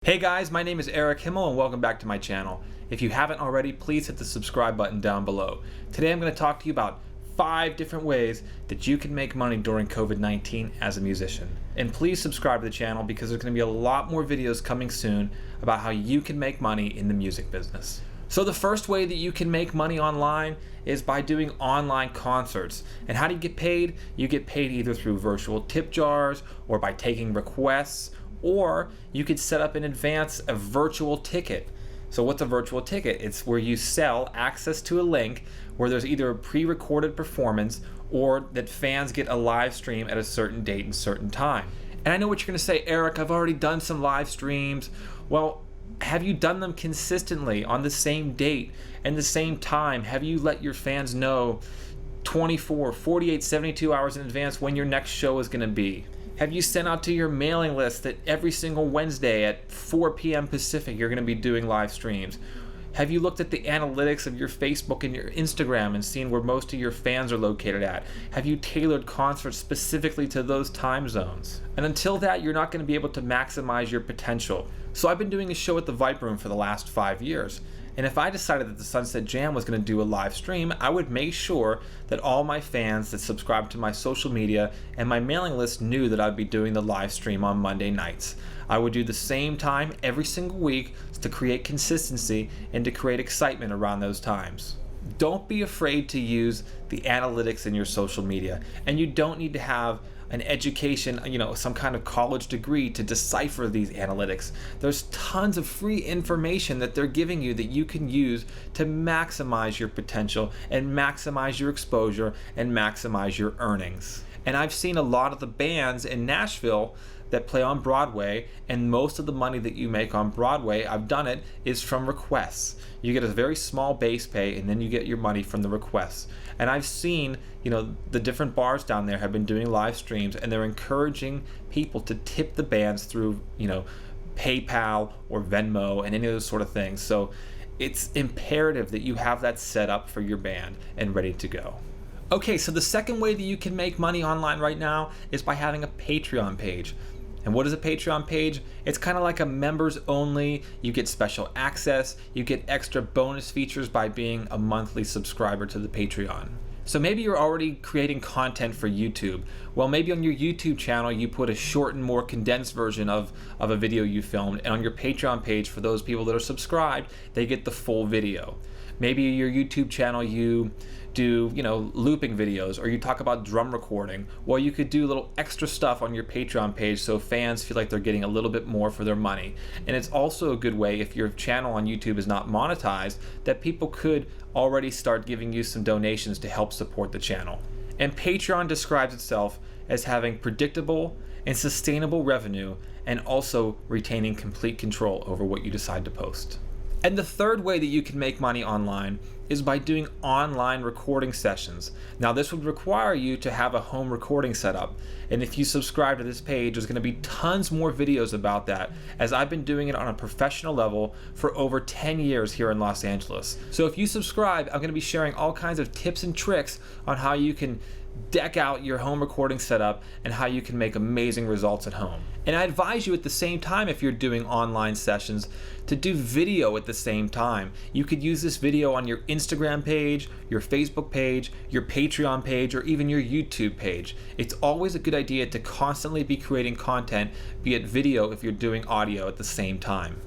Hey guys, my name is Erik and welcome back to my channel. If you haven't already, please hit the subscribe button down below. Today I'm going to talk to you about 5 different ways that you can make money during COVID-19 as a musician. And please subscribe to the channel because there's going to be a lot more videos coming soon about how you can make money in the music business. So the first way that you can make money online is by doing online concerts. And how do you get paid? You get paid either through virtual tip jars or by taking requests, or you could set up in advance a virtual ticket. So what's a virtual ticket? It's where you sell access to a link where there's either a pre-recorded performance or that fans get a live stream at a certain date and certain time. And I know what you're gonna say, Erik, I've already done some live streams. Well, have you done them consistently on the same date and the same time? Have you let your fans know 24, 48, 72 hours in advance when your next show is gonna be? Have you sent out to your mailing list that every single Wednesday at 4 p.m. Pacific you're going to be doing live streams? Have you looked at the analytics of your Facebook and your Instagram and seen where most of your fans are located at? Have you tailored concerts specifically to those time zones? And until that, you're not going to be able to maximize your potential. So I've been doing a show at the Viper Room for the last 5 years. And if I decided that the Sunset Jam was going to do a live stream, I would make sure that all my fans that subscribe to my social media and my mailing list knew that I'd be doing the live stream on Monday nights. I would do the same time every single week to create consistency and to create excitement around those times. Don't be afraid to use the analytics in your social media, and you don't need to have an education, some kind of college degree to decipher these analytics. There's tons of free information that they're giving you that you can use to maximize your potential and maximize your exposure and maximize your earnings. And I've seen a lot of the bands in Nashville that play on Broadway, and most of the money that you make on Broadway, I've done it, is from requests. You get a very small base pay and then you get your money from the requests. And I've seen, the different bars down there have been doing live streams, and they're encouraging people to tip the bands through, PayPal or Venmo and any of those sort of things. So it's imperative that you have that set up for your band and ready to go. Okay, so the second way that you can make money online right now is by having a Patreon page. And what is a Patreon page? It's kind of like a members only. You get special access, you get extra bonus features by being a monthly subscriber to the Patreon. So maybe you're already creating content for YouTube. Well, maybe on your YouTube channel you put a shortened, more condensed version of a video you filmed, and on your Patreon page for those people that are subscribed, they get the full video. Maybe your YouTube channel you do, looping videos, or you talk about drum recording. Well, you could do little extra stuff on your Patreon page so fans feel like they're getting a little bit more for their money. And it's also a good way, if your channel on YouTube is not monetized, that people could already start giving you some donations to help support the channel. And Patreon describes itself as having predictable and sustainable revenue, and also retaining complete control over what you decide to post. And the third way that you can make money online is by doing online recording sessions. Now, this would require you to have a home recording setup. And if you subscribe to this page, there's gonna be tons more videos about that, as I've been doing it on a professional level for over 10 years here in Los Angeles. So if you subscribe, I'm gonna be sharing all kinds of tips and tricks on how you can deck out your home recording setup and how you can make amazing results at home. And I advise you at the same time, if you're doing online sessions, to do video at the same time. You could use this video on your Instagram page, your Facebook page, your Patreon page, or even your YouTube page. It's always a good idea to constantly be creating content, be it video if you're doing audio at the same time.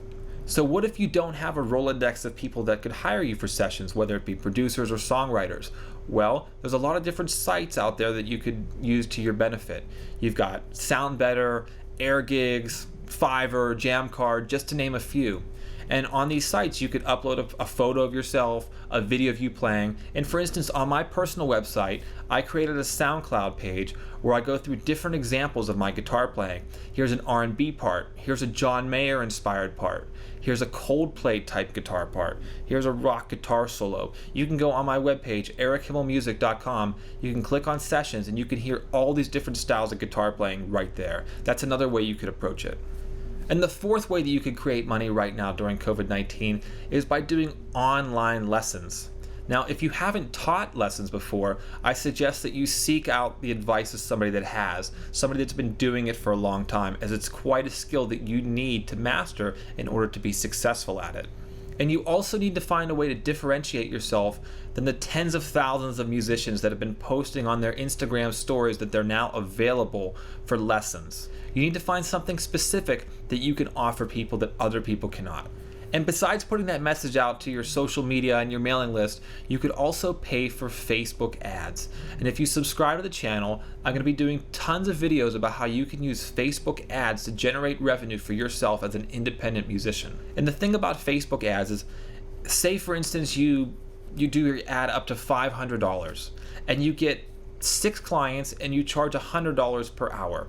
So what if you don't have a Rolodex of people that could hire you for sessions, whether it be producers or songwriters? Well, there's a lot of different sites out there that you could use to your benefit. You've got Sound Better, Air Gigs, Fiverr, Jamcard, just to name a few. And on these sites, you could upload a photo of yourself, a video of you playing. And for instance, on my personal website, I created a SoundCloud page where I go through different examples of my guitar playing. Here's an R&B part. Here's a John Mayer inspired part. Here's a Coldplay type guitar part. Here's a rock guitar solo. You can go on my webpage, erikhimmelmusic.com. You can click on sessions and you can hear all these different styles of guitar playing right there. That's another way you could approach it. And the fourth way that you could create money right now during COVID-19 is by doing online lessons. Now, if you haven't taught lessons before, I suggest that you seek out the advice of somebody that has, somebody that's been doing it for a long time, as it's quite a skill that you need to master in order to be successful at it. And you also need to find a way to differentiate yourself than the tens of thousands of musicians that have been posting on their Instagram stories that they're now available for lessons. You need to find something specific that you can offer people that other people cannot. And besides putting that message out to your social media and your mailing list, you could also pay for Facebook ads. And if you subscribe to the channel, I'm going to be doing tons of videos about how you can use Facebook ads to generate revenue for yourself as an independent musician. And the thing about Facebook ads is, say for instance you do your ad up to $500 and you get 6 clients and you charge $100 per hour.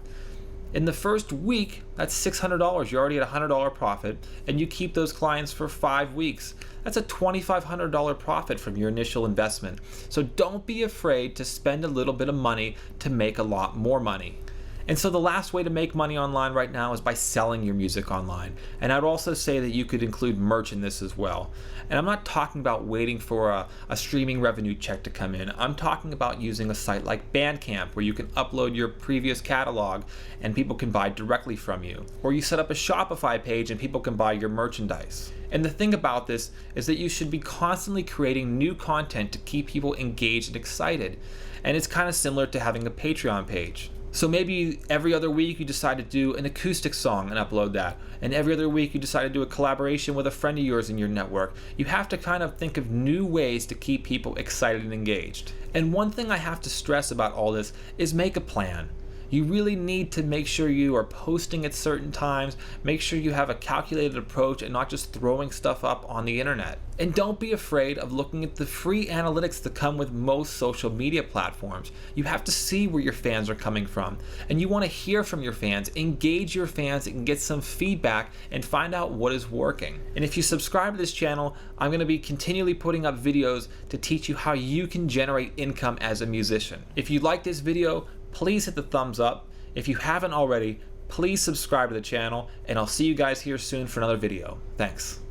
In the first week, that's $600. You're already at a $100 profit, and you keep those clients for 5 weeks. That's a $2,500 profit from your initial investment. So don't be afraid to spend a little bit of money to make a lot more money. And so the last way to make money online right now is by selling your music online. And I'd also say that you could include merch in this as well. And I'm not talking about waiting for a streaming revenue check to come in. I'm talking about using a site like Bandcamp, where you can upload your previous catalog and people can buy directly from you. Or you set up a Shopify page and people can buy your merchandise. And the thing about this is that you should be constantly creating new content to keep people engaged and excited. And it's kind of similar to having a Patreon page. So maybe every other week you decide to do an acoustic song and upload that. And every other week you decide to do a collaboration with a friend of yours in your network. You have to kind of think of new ways to keep people excited and engaged. And one thing I have to stress about all this is make a plan. You really need to make sure you are posting at certain times, make sure you have a calculated approach and not just throwing stuff up on the internet. And don't be afraid of looking at the free analytics that come with most social media platforms. You have to see where your fans are coming from, and you want to hear from your fans, engage your fans and get some feedback and find out what is working. And if you subscribe to this channel, I'm going to be continually putting up videos to teach you how you can generate income as a musician. If you like this video, please hit the thumbs up. If you haven't already, please subscribe to the channel, and I'll see you guys here soon for another video. Thanks.